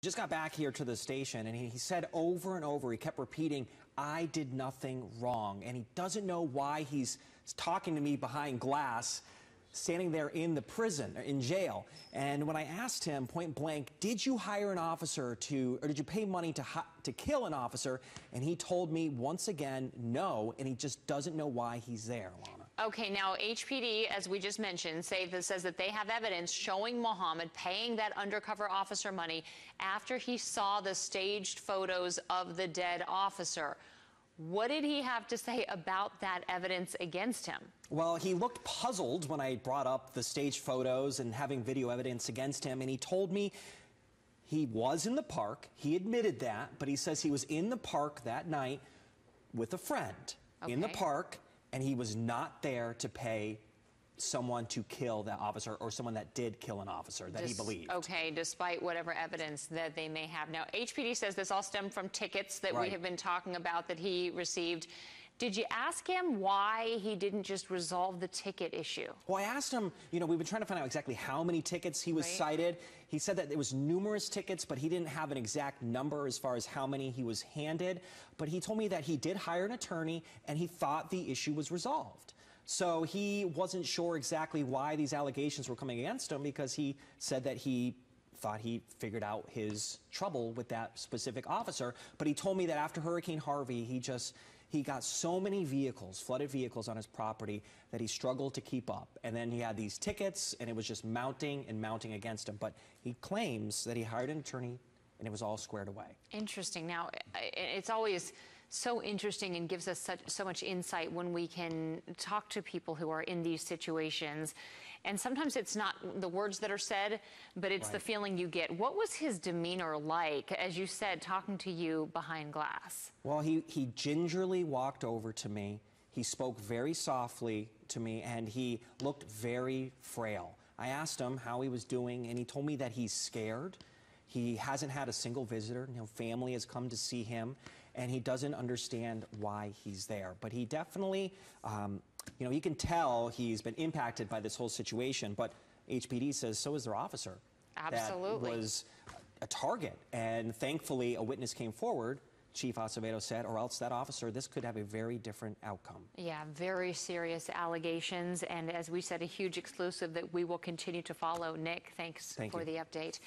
just got back here to the station, and he said over and over, he kept repeating, "I did nothing wrong." And he doesn't know why he's talking to me behind glass, standing there in the prison, in jail. And when I asked him point blank, did you hire an officer or did you pay money to kill an officer? And he told me once again, no, and he just doesn't know why he's there, Lana. Okay, now HPD, as we just mentioned, says that they have evidence showing Mohammed paying that undercover officer money after he saw the staged photos of the dead officer. What did he have to say about that evidence against him? Well, he looked puzzled when I brought up the staged photos and having video evidence against him, and he told me he was in the park. He admitted that, but he says he was in the park that night with a friend in the park, and he was not there to pay someone to kill that officer or someone that did kill an officer that he believed. Okay, despite whatever evidence that they may have. Now, HPD says this all stemmed from tickets that we have been talking about that he received. Did you ask him why he didn't just resolve the ticket issue? Well, I asked him, you know, we've been trying to find out exactly how many tickets he was cited. He said that there was numerous tickets, but he didn't have an exact number as far as how many he was handed. But he told me that he did hire an attorney and he thought the issue was resolved. So he wasn't sure exactly why these allegations were coming against him, because he said that he thought he figured out his trouble with that specific officer. But he told me that after Hurricane Harvey, he got so many vehicles, flooded vehicles on his property, that he struggled to keep up. And then he had these tickets, and it was just mounting and mounting against him. But he claims that he hired an attorney and it was all squared away. Interesting. Now, it's always so interesting and gives us so much insight when we can talk to people who are in these situations. And sometimes it's not the words that are said, but it's the feeling you get. What was his demeanor like, as you said, talking to you behind glass? Well, he gingerly walked over to me. He spoke very softly to me, and he looked very frail. I asked him how he was doing, and he told me that he's scared. He hasn't had a single visitor. You know, family has come to see him, and he doesn't understand why he's there. But he definitely, you know, you can tell he's been impacted by this whole situation. But HPD says so is their officer. Absolutely. That was a target. And thankfully, a witness came forward, Chief Acevedo said, or else that officer, this could have a very different outcome. Yeah, very serious allegations. And as we said, a huge exclusive that we will continue to follow. Nick, thanks for the update.